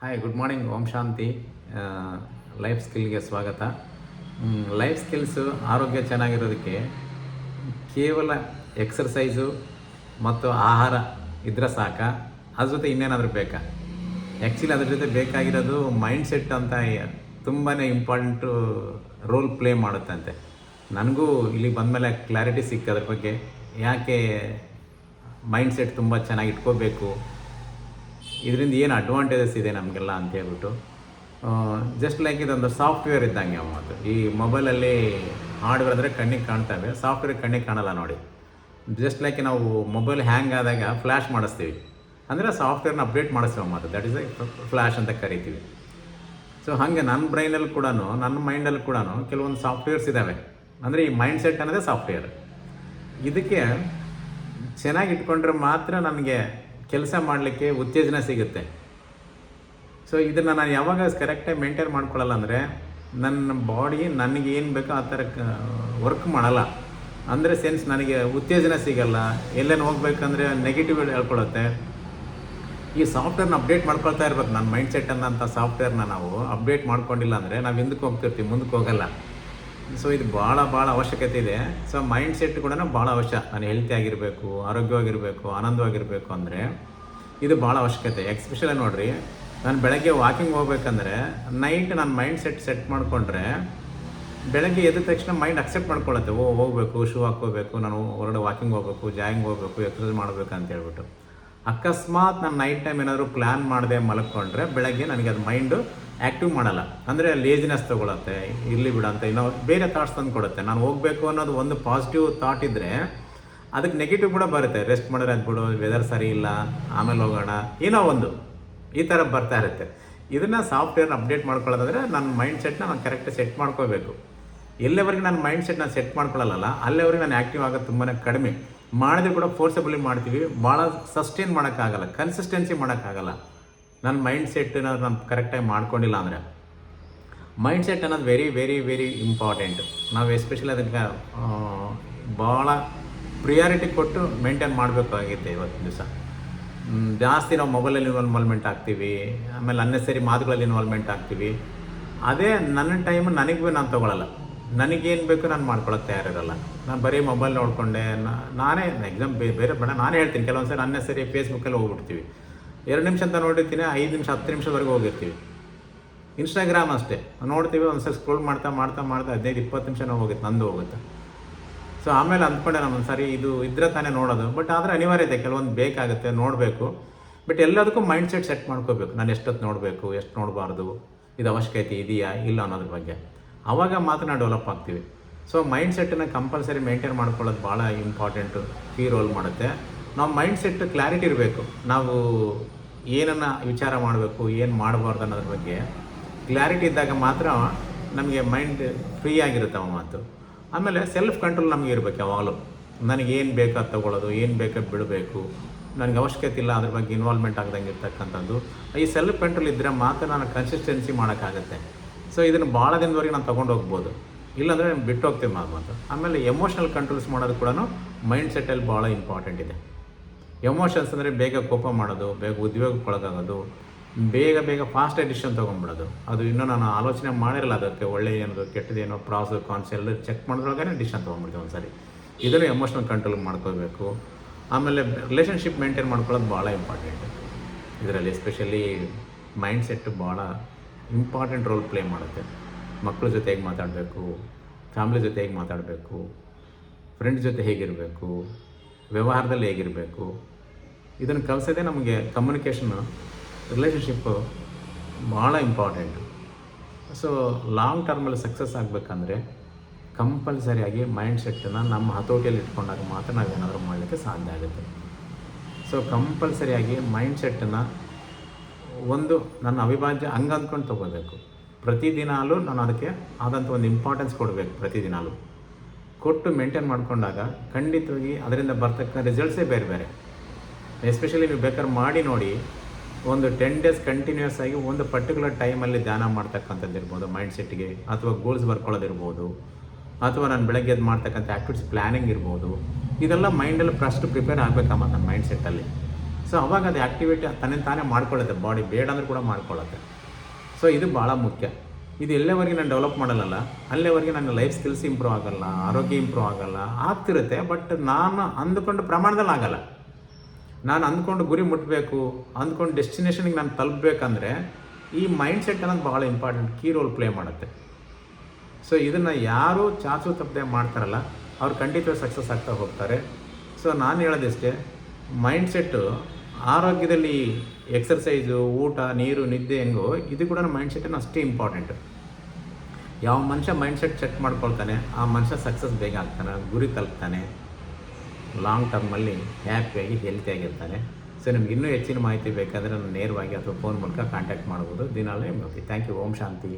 Hi, good morning. Om Shanti. Life ಸ್ಕಿಲ್ಗೆ ಸ್ವಾಗತ. Life skills ಆರೋಗ್ಯ ಚೆನ್ನಾಗಿರೋದಕ್ಕೆ ಕೇವಲ ಎಕ್ಸರ್ಸೈಸು ಮತ್ತು ಆಹಾರ ಇದ್ರೆ ಸಾಕ? ಅದ್ರ ಜೊತೆ ಇನ್ನೇನಾದರೂ ಬೇಕಾ? ಆ್ಯಕ್ಚುಲಿ ಅದ್ರ ಜೊತೆ ಬೇಕಾಗಿರೋದು ಮೈಂಡ್ಸೆಟ್ ಅಂತ ತುಂಬಾ ಇಂಪಾರ್ಟೆಂಟು ರೋಲ್ ಪ್ಲೇ ಮಾಡುತ್ತಂತೆ. ನನಗೂ ಇಲ್ಲಿ ಬಂದಮೇಲೆ ಕ್ಲಾರಿಟಿ ಸಿಕ್ತು ಅದ್ರ ಬಗ್ಗೆ. ಯಾಕೆ ಮೈಂಡ್ಸೆಟ್ ತುಂಬ ಚೆನ್ನಾಗಿ ಇಟ್ಕೋಬೇಕು, ಇದರಿಂದ ಏನು ಅಡ್ವಾಂಟೇಜಸ್ ಇದೆ ನಮಗೆಲ್ಲ ಅಂತ ಹೇಳ್ಬಿಟ್ಟು. ಜಸ್ಟ್ ಲೈಕ್ ಇದೊಂದು ಸಾಫ್ಟ್ವೇರ್ ಇದ್ದಂಗೆ ಅವತ್ತು. ಈ ಮೊಬೈಲಲ್ಲಿ ಹಾರ್ಡ್ವೇರ್ ಅಂದರೆ ಕಣ್ಣಿಗೆ ಕಾಣ್ತವೆ, ಸಾಫ್ಟ್ವೇರ್ ಕಣ್ಣಿಗೆ ಕಾಣಲ್ಲ ನೋಡಿ. ಜಸ್ಟ್ ಲೈಕ್ ನಾವು ಮೊಬೈಲ್ ಹ್ಯಾಂಗ್ ಆದಾಗ ಫ್ಲ್ಯಾಶ್ ಮಾಡಿಸ್ತೀವಿ, ಅಂದರೆ ಸಾಫ್ಟ್ವೇರ್ನ ಅಪ್ಡೇಟ್ ಮಾಡಿಸ್ತೀವಿ ಮತ್ತು ದಟ್ ಈಸ್ ಎ ಫ್ಲ್ಯಾಶ್ ಅಂತ ಕರಿತೀವಿ. ಸೊ ಹಾಗೆ ನನ್ನ ಬ್ರೈನಲ್ಲಿ ಕೂಡ, ನನ್ನ ಮೈಂಡಲ್ಲಿ ಕೂಡ ಕೆಲವೊಂದು ಸಾಫ್ಟ್ವೇರ್ಸ್ ಇದ್ದಾವೆ. ಅಂದರೆ ಈ ಮೈಂಡ್ಸೆಟ್ ಅನ್ನೋದೇ ಸಾಫ್ಟ್ವೇರ್. ಇದಕ್ಕೆ ಚೆನ್ನಾಗಿ ಇಟ್ಕೊಂಡ್ರೆ ಮಾತ್ರ ನನಗೆ ಕೆಲಸ ಮಾಡಲಿಕ್ಕೆ ಉತ್ತೇಜನ ಸಿಗುತ್ತೆ. ಸೊ ಇದನ್ನು ನಾನು ಯಾವಾಗ ಕರೆಕ್ಟಾಗಿ ಮೇಂಟೈನ್ ಮಾಡ್ಕೊಳ್ಳಲ್ಲ ಅಂದರೆ ನನ್ನ ಬಾಡಿ ನನಗೆ ಏನು ಬೇಕೋ ಆ ಥರ ವರ್ಕ್ ಮಾಡಲ್ಲ. ಅಂದರೆ ಸೆನ್ಸ್ ನನಗೆ ಉತ್ತೇಜನ ಸಿಗಲ್ಲ. ಎಲ್ಲೇನು ಹೋಗ್ಬೇಕಂದ್ರೆ ನೆಗೆಟಿವ್ ಹೇಳ್ಕೊಳುತ್ತೆ. ಈ ಸಾಫ್ಟ್ವೇರ್ನ ಅಪ್ಡೇಟ್ ಮಾಡ್ಕೊಳ್ತಾ ಇರ್ಬೇಕು. ನನ್ನ ಮೈಂಡ್ಸೆಟ್ ಅನ್ನೋಂಥ ಸಾಫ್ಟ್ವೇರ್ನ ನಾವು ಅಪ್ಡೇಟ್ ಮಾಡ್ಕೊಂಡಿಲ್ಲ ಅಂದರೆ ನಾವು ಹಿಂದಕ್ಕೆ ಹೋಗ್ತಿರ್ತೀವಿ, ಮುಂದಕ್ಕೆ ಹೋಗಲ್ಲ. ಸೊ ಇದು ಭಾಳ ಅವಶ್ಯಕತೆ ಇದೆ. ಸೊ ಮೈಂಡ್ಸೆಟ್ ಕೂಡ ಭಾಳ ಅವಶ್ಯ. ನಾನು ಹೆಲ್ತಿ ಆಗಿರಬೇಕು, ಆರೋಗ್ಯವಾಗಿರಬೇಕು, ಆನಂದವಾಗಿರಬೇಕು ಅಂದರೆ ಇದು ಭಾಳ ಅವಶ್ಯಕತೆ. ಎಕ್ಸ್ಪೆಷಲಿ ನೋಡಿರಿ, ನಾನು ಬೆಳಗ್ಗೆ ವಾಕಿಂಗ್ ಹೋಗ್ಬೇಕಂದ್ರೆ ನೈಟ್ ನಾನು ಸೆಟ್ ಮಾಡಿಕೊಂಡ್ರೆ ಬೆಳಗ್ಗೆ ಎದ್ದ ತಕ್ಷಣ ಮೈಂಡ್ ಅಕ್ಸೆಪ್ಟ್ ಮಾಡ್ಕೊಳ್ಳುತ್ತೆ. ಹೋಗಬೇಕು, ಶೂ ಹಾಕ್ಕೋಬೇಕು, ನಾನು ಹೊರಗಡೆ ವಾಕಿಂಗ್ ಹೋಗಬೇಕು, ಜಾಗಿಂಗ್ ಹೋಗಬೇಕು, ಎಕ್ಸರ್ಸೈಸ್ ಮಾಡಬೇಕು ಅಂತ ಹೇಳ್ಬಿಟ್ಟು. ಅಕಸ್ಮಾತ್ ನಾನು ನೈಟ್ ಟೈಮ್ ಏನಾದರೂ ಪ್ಲ್ಯಾನ್ ಮಾಡದೆ ಮಲ್ಕೊಂಡ್ರೆ ಬೆಳಗ್ಗೆ ನನಗೆ ಅದು ಮೈಂಡು ಆ್ಯಕ್ಟಿವ್ ಮಾಡಲ್ಲ. ಅಂದರೆ ಲೇಜಿನೆಸ್ ತೊಗೊಳತ್ತೆ, ಇರಲಿ ಬಿಡ ಅಂತ ಇನ್ನೂ ಬೇರೆ ಥಾಟ್ಸ್ ತಂದು ಕೊಡುತ್ತೆ. ನಾನು ಹೋಗಬೇಕು ಅನ್ನೋದು ಒಂದು ಪಾಸಿಟಿವ್ ಥಾಟ್ ಇದ್ದರೆ ಅದಕ್ಕೆ ನೆಗೆಟಿವ್ ಕೂಡ ಬರುತ್ತೆ. ರೆಸ್ಟ್ ಮಾಡಿದ್ರೆ ಅಂದ್ಬಿಡು, ವೆದರ್ ಸರಿ ಇಲ್ಲ, ಆಮೇಲೆ ಹೋಗೋಣ, ಏನೋ ಒಂದು ಈ ಥರ ಬರ್ತಾ ಇರುತ್ತೆ. ಇದನ್ನು ಸಾಫ್ಟ್ವೇರ್ನ ಅಪ್ಡೇಟ್ ಮಾಡ್ಕೊಳ್ಳೋದಾದರೆ ನನ್ನ ಮೈಂಡ್ಸೆಟ್ನ ನಾನು ಕರೆಕ್ಟಾಗಿ ಸೆಟ್ ಮಾಡ್ಕೋಬೇಕು. ಎಲ್ಲವರೆಗೆ ನನ್ನ ಮೈಂಡ್ಸೆಟ್ ನಾನು ಸೆಟ್ ಮಾಡ್ಕೊಳ್ಳಲ್ಲ ಅಲ್ಲಿವರೆಗೆ ನಾನು ಆ್ಯಕ್ಟಿವ್ ಆಗೋದು ತುಂಬಾ ಕಡಿಮೆ. ಮಾಡಿದ್ರೆ ಕೂಡ ಫೋರ್ಸಬಲಿ ಮಾಡ್ತೀವಿ, ಭಾಳ ಸಸ್ಟೈನ್ ಮಾಡೋಕ್ಕಾಗಲ್ಲ, ಕನ್ಸಿಸ್ಟೆನ್ಸಿ ಮಾಡೋಕ್ಕಾಗಲ್ಲ. ನನ್ನ ಮೈಂಡ್ಸೆಟ್ಟನ್ನ ನಾನು ಕರೆಕ್ಟಾಗಿ ಮಾಡ್ಕೊಂಡಿಲ್ಲ ಅಂದರೆ. ಮೈಂಡ್ಸೆಟ್ ಅನ್ನೋದು ವೆರಿ ವೆರಿ ವೆರಿ ಇಂಪಾರ್ಟೆಂಟ್. ನಾವು ಎಸ್ಪೆಷಲಿ ಅದಕ್ಕೆ ಭಾಳ ಪ್ರಿಯಾರಿಟಿ ಕೊಟ್ಟು ಮೇಂಟೈನ್ ಮಾಡಬೇಕಾಗಿದೆ. ಇವತ್ತಿನ ದಿವಸ ಜಾಸ್ತಿ ನಾವು ಮೊಬೈಲಲ್ಲಿ ಇನ್ವಾಲ್ವ್ಮೆಂಟ್ ಆಗ್ತೀವಿ, ಆಮೇಲೆ ಅನ್ನೆಸರಿ ಮಾತುಗಳಲ್ಲಿ ಇನ್ವಾಲ್ವ್ಮೆಂಟ್ ಆಗ್ತೀವಿ. ಅದೇ ನನ್ನ ಟೈಮು ನನಗೆ ನಾನು ತೊಗೊಳ್ಳಲ್ಲ. ನನಗೇನು ಬೇಕು ನಾನು ಮಾಡ್ಕೊಳ್ಳೋಕೆ ತಯಾರಿರಲ್ಲ. ನಾನು ಬರೀ ಮೊಬೈಲ್ ನೋಡಿಕೊಂಡೆ ನಾನೇ ಎಕ್ಸಾಮ್ ಬೇರೆ ಬೇಡ, ನಾನೇ ಹೇಳ್ತೀನಿ. ಕೆಲವೊಂದು ಸರಿ ಅನ್ನೆಸರಿ ಫೇಸ್ಬುಕ್ಕಲ್ಲಿ ಹೋಗ್ಬಿಡ್ತೀವಿ. 2 ನಿಮಿಷ ಅಂತ ನೋಡಿರ್ತೀನಿ, 5 ನಿಮಿಷ 10 ನಿಮಿಷದವರೆಗೂ ಹೋಗಿರ್ತೀವಿ. ಇನ್ಸ್ಟಾಗ್ರಾಮ್ ಅಷ್ಟೇ ನೋಡ್ತೀವಿ, ಒಂದ್ಸರಿ ಸ್ಕ್ರೋಲ್ ಮಾಡ್ತಾ 15-20 ನಿಮಿಷ ಹೋಗುತ್ತೆ, ನಂದು ಹೋಗುತ್ತೆ. ಸೊ ಆಮೇಲೆ ಅಂದ್ಕೊಂಡೆ ನಾನು ಸರಿ ಇದು ಇದ್ರೆ ತಾನೇ ನೋಡೋದು. ಬಟ್ ಆದರೆ ಅನಿವಾರ್ಯತೆ ಕೆಲವೊಂದು ಬೇಕಾಗುತ್ತೆ, ನೋಡಬೇಕು. ಬಟ್ ಎಲ್ಲದಕ್ಕೂ ಮೈಂಡ್ಸೆಟ್ ಸೆಟ್ ಮಾಡ್ಕೋಬೇಕು. ನಾನು ಎಷ್ಟೊತ್ತು ನೋಡಬೇಕು, ಎಷ್ಟು ನೋಡಬಾರ್ದು, ಇದು ಅವಶ್ಯಕತೆ ಇದೆಯಾ ಇಲ್ಲ ಅನ್ನೋದ್ರ ಬಗ್ಗೆ. ಆವಾಗ ಮಾತ್ರ ನಾವು ಡೆವಲಪ್ ಆಗ್ತೀವಿ. ಸೊ ಮೈಂಡ್ಸೆಟ್ಟನ್ನು ಕಂಪಲ್ಸರಿ ಮೇಂಟೈನ್ ಮಾಡ್ಕೊಳ್ಳೋದು ಭಾಳ ಇಂಪಾರ್ಟೆಂಟು, ಕೀ ರೋಲ್ ಮಾಡುತ್ತೆ. ನಾವು ಮೈಂಡ್ಸೆಟ್ ಕ್ಲಾರಿಟಿ ಇರಬೇಕು. ನಾವು ಏನನ್ನು ವಿಚಾರ ಮಾಡಬೇಕು, ಏನು ಮಾಡಬಾರ್ದು ಅನ್ನೋದ್ರ ಬಗ್ಗೆ ಕ್ಲಾರಿಟಿ ಇದ್ದಾಗ ಮಾತ್ರ ನಮಗೆ ಮೈಂಡ್ ಫ್ರೀ ಆಗಿರುತ್ತೆ ಅವ ಮಾತು. ಆಮೇಲೆ ಸೆಲ್ಫ್ ಕಂಟ್ರೋಲ್ ನಮಗೆ ಇರಬೇಕು ಯಾವಾಗಲೂ. ನನಗೇನು ಬೇಕು ಅದು ತೊಗೊಳ್ಳೋದು, ಏನು ಬೇಕು ಬಿಡಬೇಕು, ನನಗೆ ಅವಶ್ಯಕತೆ ಇಲ್ಲ ಅದ್ರ ಬಗ್ಗೆ ಇನ್ವಾಲ್ವ್ಮೆಂಟ್ ಆಗ್ದಂಗೆ ಇರ್ತಕ್ಕಂಥದ್ದು. ಈ ಸೆಲ್ಫ್ ಕಂಟ್ರೋಲ್ ಇದ್ದರೆ ಮಾತ್ರ ನಾನು ಕನ್ಸಿಸ್ಟೆನ್ಸಿ ಮಾಡೋಕ್ಕಾಗುತ್ತೆ. ಸೊ ಇದನ್ನು ಭಾಳ ದಿನದವರೆಗೆ ನಾನು ತೊಗೊಂಡು ಹೋಗ್ಬೋದು, ಇಲ್ಲಾಂದರೆ ನಾನು ಬಿಟ್ಟು ಹೋಗ್ತೀವಿ ಮಾತು. ಆಮೇಲೆ ಎಮೋಷ್ನಲ್ ಕಂಟ್ರೋಲ್ಸ್ ಮಾಡೋದು ಕೂಡ ಮೈಂಡ್ಸೆಟ್ಟಲ್ಲಿ ಭಾಳ ಇಂಪಾರ್ಟೆಂಟ್ ಇದೆ. ಎಮೋಷನ್ಸ್ ಅಂದರೆ ಬೇಗ ಕೋಪ ಮಾಡೋದು, ಬೇಗ ಉದ್ಯೋಗಕ್ಕೊಳಗಾಗೋದು, ಬೇಗ ಫಾಸ್ಟ್ ಡಿಸಿಷನ್ ತೊಗೊಂಡ್ಬಿಡೋದು. ಅದು ಇನ್ನೂ ನಾನು ಆಲೋಚನೆ ಮಾಡಿರಲ್ಲ ಅದಕ್ಕೆ ಒಳ್ಳೆಯ ಏನದು ಕೆಟ್ಟದೇನೋ ಪ್ರಾಸು ಕಾನ್ಸ್ ಎಲ್ಲ ಚೆಕ್ ಮಾಡಿದ್ರೊಳಗೇ ಡಿಸಿಷನ್ ತೊಗೊಂಡ್ಬಿಡ್ತೀವಿ ಒಂದು ಸರಿ. ಇದನ್ನು ಎಮೋಷ್ನಲ್ ಕಂಟ್ರೋಲ್ ಮಾಡ್ಕೋಬೇಕು. ಆಮೇಲೆ ರಿಲೇಷನ್ಶಿಪ್ ಮೇಂಟೈನ್ ಮಾಡ್ಕೊಳ್ಳೋದು ಭಾಳ ಇಂಪಾರ್ಟೆಂಟ್. ಇದರಲ್ಲಿ ಎಸ್ಪೆಷಲಿ ಮೈಂಡ್ಸೆಟ್ಟು ಭಾಳ ಇಂಪಾರ್ಟೆಂಟ್ ರೋಲ್ ಪ್ಲೇ ಮಾಡುತ್ತೆ. ಮಕ್ಕಳ ಜೊತೆ ಹೇಗೆ ಮಾತಾಡಬೇಕು, ಫ್ಯಾಮಿಲಿ ಜೊತೆ ಹೇಗೆ ಮಾತಾಡಬೇಕು, ಫ್ರೆಂಡ್ಸ್ ಜೊತೆ ಹೇಗಿರಬೇಕು, ವ್ಯವಹಾರದಲ್ಲಿ ಹೇಗಿರಬೇಕು, ಇದನ್ನು ಕಲಿಸೋದೇ ನಮಗೆ ಕಮ್ಯುನಿಕೇಷನ್ನು, ರಿಲೇಷನ್ಶಿಪ್ಪು ಭಾಳ ಇಂಪಾರ್ಟೆಂಟು. ಸೊ ಲಾಂಗ್ ಟರ್ಮಲ್ಲಿ ಸಕ್ಸಸ್ ಆಗಬೇಕಂದ್ರೆ ಕಂಪಲ್ಸರಿಯಾಗಿ ಮೈಂಡ್ಸೆಟ್ಟನ್ನು ನಮ್ಮ ಹತೋಟಿಯಲ್ಲಿ ಇಟ್ಕೊಂಡಾಗ ಮಾತ್ರ ನಾವೇನಾದರೂ ಮಾಡಲಿಕ್ಕೆ ಸಾಧ್ಯ ಆಗುತ್ತೆ. ಸೊ ಕಂಪಲ್ಸರಿಯಾಗಿ ಮೈಂಡ್ಸೆಟ್ಟನ್ನು ಒಂದು ನನ್ನ ಅವಿಭಾಜ್ಯ ಅಂಗ ಅಂದ್ಕೊಂಡು ತೊಗೋಬೇಕು. ಪ್ರತಿದಿನಾಲೂ ನಾನು ಅದಕ್ಕೆ ಆದಂಥ ಒಂದು ಇಂಪಾರ್ಟೆನ್ಸ್ ಕೊಡಬೇಕು. ಪ್ರತಿದಿನಾಲೂ ಕೊಟ್ಟು ಮೇಂಟೈನ್ ಮಾಡಿಕೊಂಡಾಗ ಖಂಡಿತವಾಗಿ ಅದರಿಂದ ಬರ್ತಕ್ಕ ರಿಸಲ್ಟ್ಸೇ ಬೇರೆ ಬೇರೆ. ಎಸ್ಪೆಷಲಿ ನೀವು ಬೇಕಾದ್ರೆ ಮಾಡಿ ನೋಡಿ, ಒಂದು 10 ಡೇಸ್ ಕಂಟಿನ್ಯೂಸ್ ಆಗಿ ಒಂದು ಪರ್ಟಿಕ್ಯುಲರ್ ಟೈಮಲ್ಲಿ ಧ್ಯಾನ ಮಾಡ್ತಕ್ಕಂಥದ್ದು ಇರ್ಬೋದು ಮೈಂಡ್ಸೆಟ್ಗೆ, ಅಥವಾ ಗೋಲ್ಸ್ ಬರ್ಕೊಳ್ಳೋದಿರ್ಬೋದು, ಅಥವಾ ನಾನು ಬೆಳಗ್ಗೆ ಎದ್ದು ಮಾಡ್ತಕ್ಕಂಥ ಆ್ಯಕ್ಟಿವಿಟೀಸ್ ಪ್ಲ್ಯಾನಿಂಗ್ ಇರ್ಬೋದು. ಇದೆಲ್ಲ ಮೈಂಡಲ್ಲಿ ಫಸ್ಟ್ ಪ್ರಿಪೇರ್ ಆಗಬೇಕಮ್ಮ ನನ್ನ ಮೈಂಡ್ಸೆಟ್ಟಲ್ಲಿ. ಸೊ ಅವಾಗ ಅದು ಆ್ಯಕ್ಟಿವಿಟಿ ತಾನೇ ಮಾಡ್ಕೊಳ್ಳುತ್ತೆ, ಬಾಡಿ ಬೇಡ ಅಂದರೂ ಕೂಡ ಮಾಡ್ಕೊಳ್ಳುತ್ತೆ. ಸೊ ಇದು ಭಾಳ ಮುಖ್ಯ. ಇದು ಎಲ್ಲೇವರೆಗೆ ನಾನು ಡೆವಲಪ್ ಮಾಡಲ್ಲ ಅಲ್ಲೇವರೆಗೆ ನನ್ನ ಲೈಫ್ ಸ್ಕಿಲ್ಸ್ ಇಂಪ್ರೂವ್ ಆಗಲ್ಲ, ಆರೋಗ್ಯ ಇಂಪ್ರೂವ್ ಆಗಲ್ಲ. ಆಗ್ತಿರುತ್ತೆ, ಬಟ್ ನಾನು ಅಂದುಕೊಂಡ ಪ್ರಮಾಣದಲ್ಲಿ ಆಗಲ್ಲ. ನಾನು ಅಂದ್ಕೊಂಡು ಗುರಿ ಮುಟ್ಟಬೇಕು, ಅಂದ್ಕೊಂಡು ಡೆಸ್ಟಿನೇಷನ್ಗೆ ನಾನು ತಲುಪಬೇಕಂದ್ರೆ ಈ ಮೈಂಡ್ಸೆಟ್ ಅನ್ನೋದು ಭಾಳ ಇಂಪಾರ್ಟೆಂಟ್, ಕೀ ರೋಲ್ ಪ್ಲೇ ಮಾಡುತ್ತೆ. ಸೊ ಇದನ್ನು ಯಾರು ಚಾಚು ತಪ್ಪದೆ ಮಾಡ್ತಾರಲ್ಲ ಅವ್ರು ಖಂಡಿತವಾಗಿ ಸಕ್ಸಸ್ ಆಗ್ತಾ ಹೋಗ್ತಾರೆ. ಸೊ ನಾನು ಹೇಳೋದಿಷ್ಟೇ, ಮೈಂಡ್ಸೆಟ್ಟು ಆರೋಗ್ಯದಲ್ಲಿ ಎಕ್ಸರ್ಸೈಸು, ಊಟ, ನೀರು, ನಿದ್ದೆ ಹೆಂಗೋ ಇದು ಕೂಡ ಮೈಂಡ್ಸೆಟ್ಟನ್ನು ಅಷ್ಟೇ ಇಂಪಾರ್ಟೆಂಟ್. ಯಾವ ಮನುಷ್ಯ ಮೈಂಡ್ಸೆಟ್ ಸೆಟ್ ಮಾಡ್ಕೊಳ್ತಾನೆ ಆ ಮನುಷ್ಯ ಸಕ್ಸಸ್ ಬೇಗ ಆಗ್ತಾನೆ, ಗುರಿ ತಲುಪ್ತಾನೆ, ಲಾಂಗ್ ಟರ್ಮಲ್ಲಿ ಹ್ಯಾಪಿಯಾಗಿ ಹೆಲ್ತಿಯಾಗಿರ್ತಾನೆ. ಸೊ ನಿಮ್ಗೆ ಇನ್ನೂ ಹೆಚ್ಚಿನ ಮಾಹಿತಿ ಬೇಕಾದರೆ ನಾನು ನೇರವಾಗಿ ಅಥವಾ ಫೋನ್ ಮೂಲಕ ಕಾಂಟ್ಯಾಕ್ಟ್ ಮಾಡ್ಬೋದು. ದಿನಾಲೇ ಥ್ಯಾಂಕ್ ಯು. Om Shanti.